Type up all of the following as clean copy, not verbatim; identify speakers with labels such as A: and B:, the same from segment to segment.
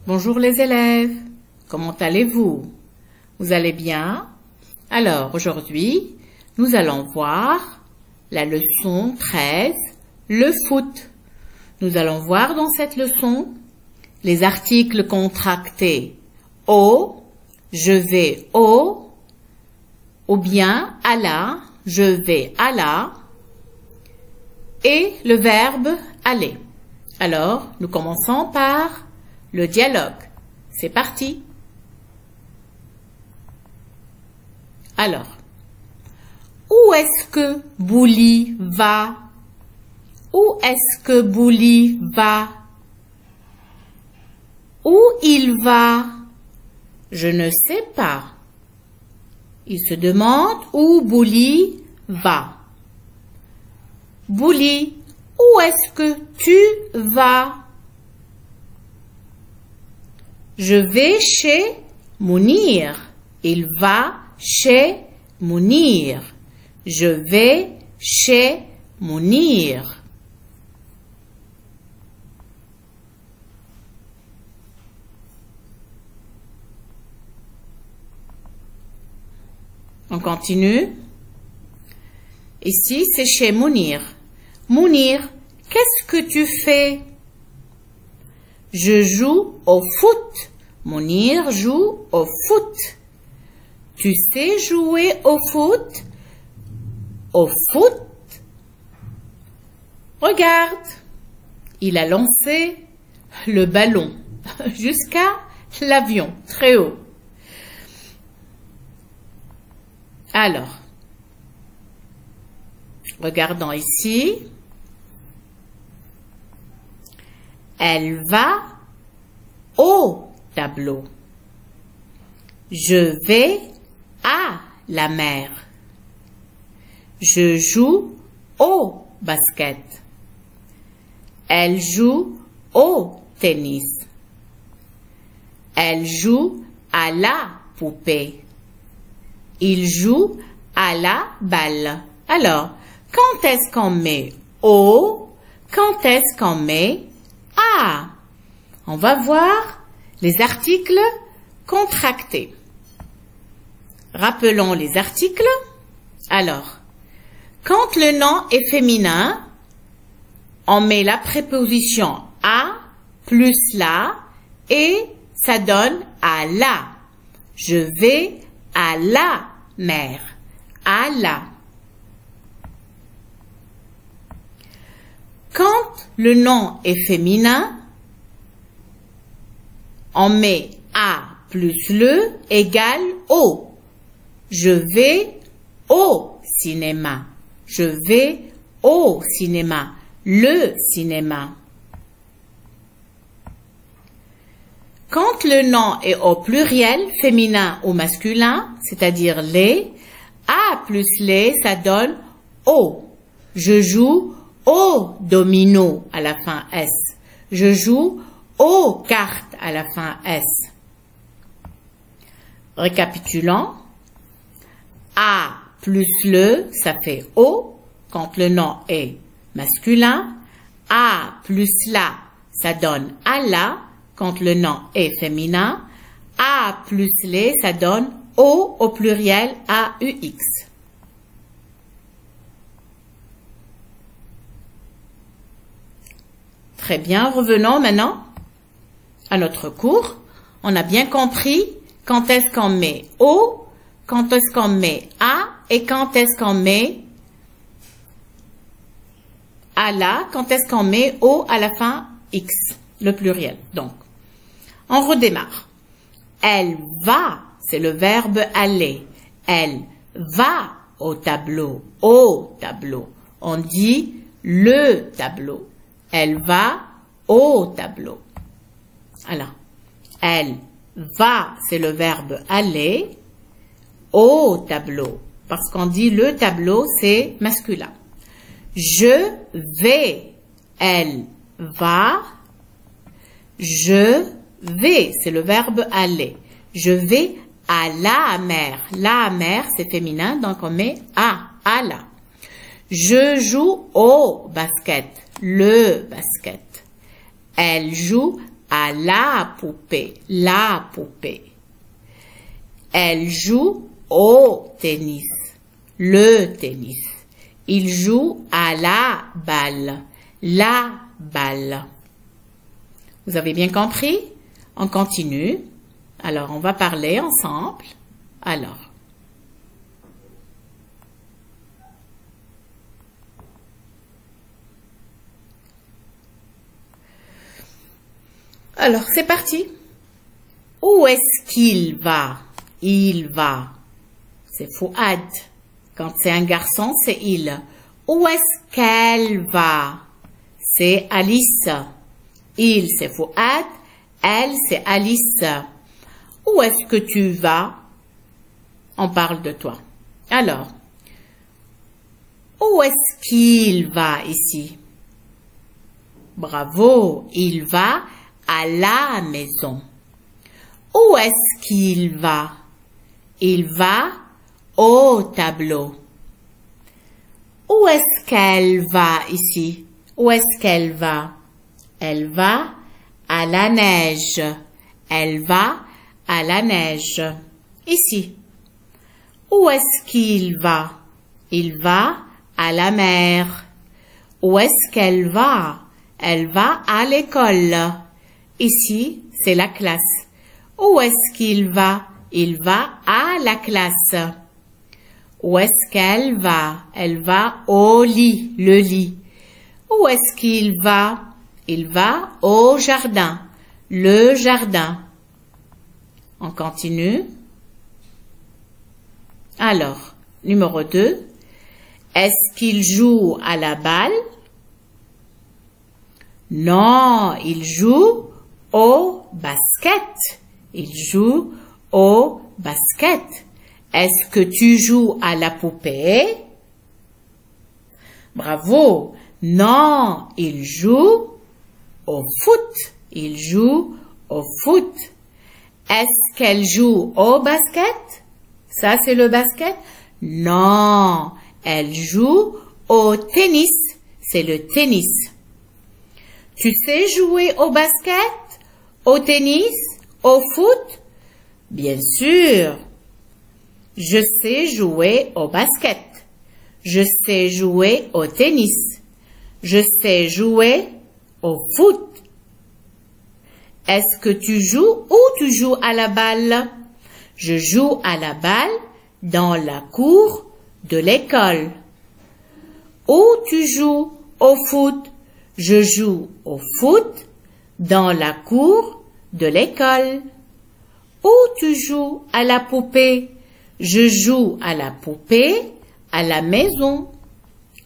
A: Bonjour les élèves, comment allez-vous? Vous allez bien? Alors aujourd'hui, nous allons voir la leçon 13, le foot. Nous allons voir dans cette leçon les articles contractés au, je vais au, ou bien à la, je vais à la, et le verbe aller. Alors, nous commençons par le dialogue. C'est parti. Alors, où est-ce que Bouli va? Où est-ce que Bouli va? Où il va? Je ne sais pas. Il se demande où Bouli va. Bouli, où est-ce que tu vas? Je vais chez Mounir. Il va chez Mounir. Je vais chez Mounir. On continue. Ici, c'est chez Mounir. Mounir, qu'est-ce que tu fais? Je joue au foot. Mounir joue au foot. Tu sais jouer au foot? Au foot? Regarde, il a lancé le ballon jusqu'à l'avion, très haut. Alors, regardons ici. Elle va au tableau. Je vais à la mer. Je joue au basket. Elle joue au tennis. Elle joue à la poupée. Il joue à la balle. Alors, quand est-ce qu'on met au? Quand est-ce qu'on met à? On va voir les articles contractés. Rappelons les articles. Alors, quand le nom est féminin, on met la préposition à plus la et ça donne à la. Je vais à la mer. À la. Quand le nom est féminin, on met à plus le égale au. Je vais au cinéma. Je vais au cinéma. Le cinéma. Quand le nom est au pluriel, féminin ou masculin, c'est-à-dire les, à plus les, ça donne au. Je joue au domino à la fin S. Je joue aux cartes à la fin S. Récapitulons. A plus le, ça fait au, quand le nom est masculin. A plus la, ça donne à la, quand le nom est féminin. A plus les, ça donne au pluriel AUX. Très bien, revenons maintenant à notre cours. On a bien compris quand est-ce qu'on met au, quand est-ce qu'on met à et quand est-ce qu'on met à la, quand est-ce qu'on met au à la fin X, le pluriel. Donc, on redémarre. Elle va, c'est le verbe aller. Elle va au tableau, au tableau. On dit le tableau. Elle va au tableau. Alors, elle va, c'est le verbe aller, au tableau. Parce qu'on dit le tableau, c'est masculin. Je vais, elle va. Je vais, c'est le verbe aller. Je vais à la mer. La mer, c'est féminin, donc on met à la. Je joue au basket. Le basket. Elle joue à la poupée, la poupée. Elle joue au tennis, le tennis. Il joue à la balle. Vous avez bien compris? On continue. Alors, on va parler ensemble. Alors, c'est parti. Où est-ce qu'il va? Il va. C'est Fouad. Quand c'est un garçon, c'est il. Où est-ce qu'elle va? C'est Alice. Il, c'est Fouad. Elle, c'est Alice. Où est-ce que tu vas? On parle de toi. Alors, où est-ce qu'il va ici? Bravo, il va à la maison. Où est-ce qu'il va? Il va au tableau. Où est-ce qu'elle va ici? Où est-ce qu'elle va? Elle va à la neige. Elle va à la neige. Ici. Où est-ce qu'il va? Il va à la mer. Où est-ce qu'elle va? Elle va à l'école. Ici, c'est la classe. Où est-ce qu'il va? Il va à la classe. Où est-ce qu'elle va? Elle va au lit, le lit. Où est-ce qu'il va? Il va au jardin, le jardin. On continue. Alors, numéro 2. Est-ce qu'il joue à la balle? Non, il joue au basket. Il joue au basket. Est-ce que tu joues à la poupée? Bravo. Non, il joue au foot. Il joue au foot. Est-ce qu'elle joue au basket? Ça, c'est le basket? Non, elle joue au tennis. C'est le tennis. Tu sais jouer au basket, au tennis, au foot? Bien sûr. Je sais jouer au basket. Je sais jouer au tennis. Je sais jouer au foot. Est-ce que tu joues ou tu joues à la balle? Je joue à la balle dans la cour de l'école. Où tu joues au foot? Je joue au foot dans la cour de l'école. Où tu joues à la poupée? Je joue à la poupée à la maison.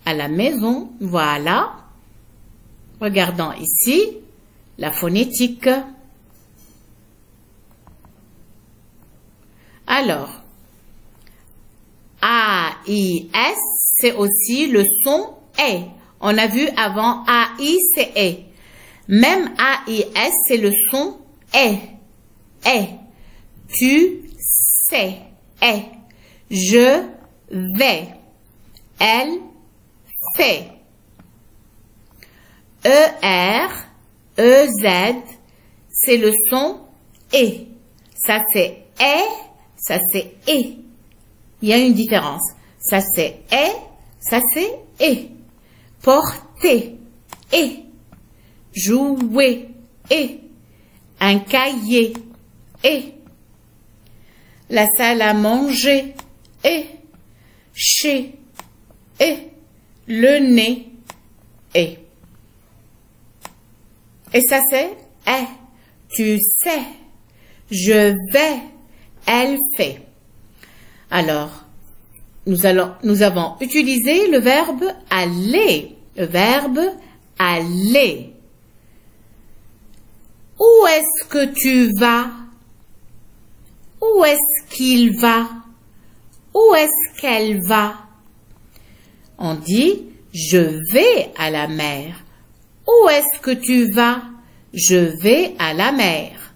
A: À la maison, voilà. Regardons ici la phonétique. Alors, A, I, S, c'est aussi le son E. On a vu avant A, I, c'est E. Même A, I, S, c'est le son E. E. Tu sais. E. Je vais. Elle fait. E, R, E, Z, c'est le son E. Ça c'est E, ça c'est E. Il y a une différence. Ça c'est E, ça c'est E. Porter, E. Jouer, E. Un cahier, E. La salle à manger, E. Chez, E. Le nez, E. Et ça c'est E. Tu sais. Je vais. Elle fait. Alors, nous avons utilisé le verbe aller. Le verbe aller. Où est-ce que tu vas? Où est-ce qu'il va? Où est-ce qu'elle va? On dit, je vais à la mer. Où est-ce que tu vas? Je vais à la mer.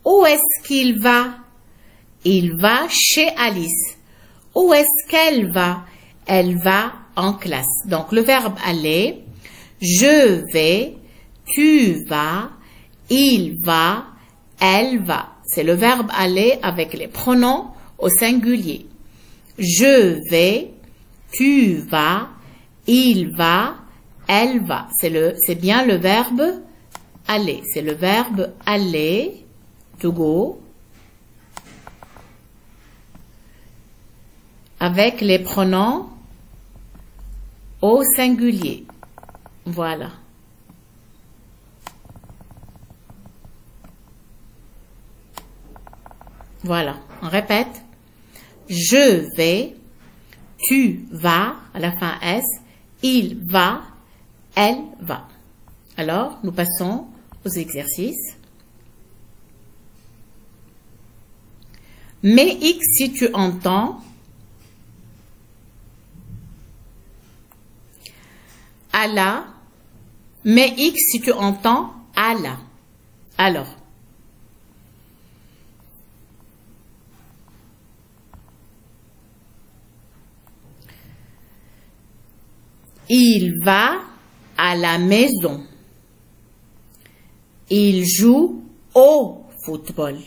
A: Où est-ce qu'il va? Il va chez Alice. Où est-ce qu'elle va? Elle va en classe. Donc, le verbe aller, je vais, tu vas, il va, elle va. C'est le verbe aller avec les pronoms au singulier. Je vais, tu vas, il va, elle va. C'est bien le verbe aller. C'est le verbe aller, to go, avec les pronoms au singulier. Voilà. Voilà, on répète. Je vais, tu vas, à la fin S, il va, elle va. Alors, nous passons aux exercices. Mets X si tu entends. Allah. Mets X si tu entends Allah. Alors. Il va à la maison. Il joue au football.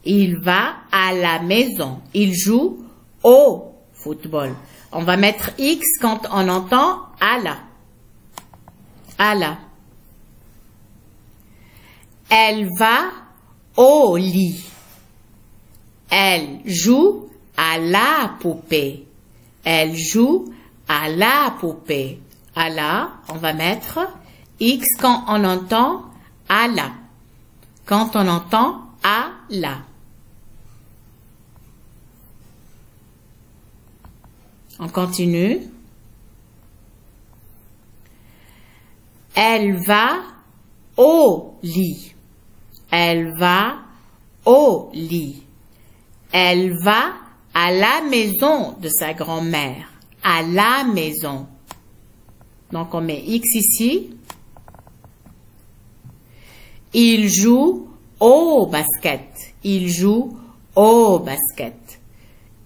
A: Il va à la maison. Il joue au football. On va mettre X quand on entend Allah. Allah. Elle va au lit. Elle joue à la poupée. Elle joue à la poupée. À la, on va mettre X quand on entend à la. Quand on entend à la. On continue. Elle va au lit. Elle va au lit. Elle va à la maison de sa grand-mère. À la maison. Donc on met X ici. Il joue au basket. Il joue au basket.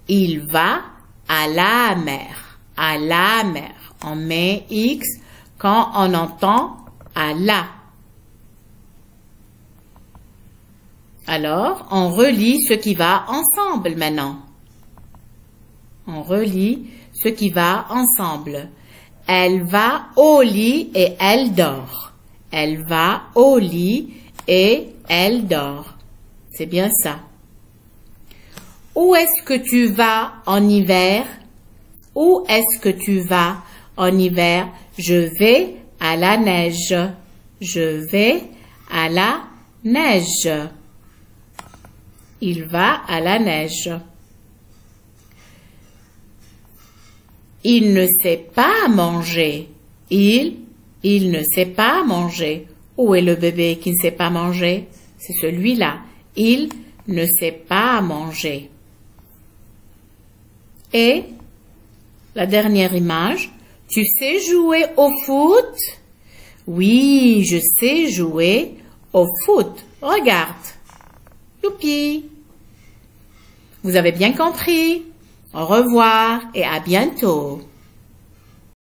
A: Il va à la mer. À la mer. On met X quand on entend à la. Alors, on relit ce qui va ensemble maintenant. On relit ce qui va ensemble. Elle va au lit et elle dort. Elle va au lit et elle dort. C'est bien ça. Où est-ce que tu vas en hiver? Où est-ce que tu vas en hiver? Je vais à la neige. Je vais à la neige. Il va à la neige. Il ne sait pas manger. Il ne sait pas manger. Où est le bébé qui ne sait pas manger? C'est celui-là. Il ne sait pas manger. Et la dernière image. Tu sais jouer au foot? Oui, je sais jouer au foot. Regarde. Youpi! Vous avez bien compris. Au revoir et à bientôt.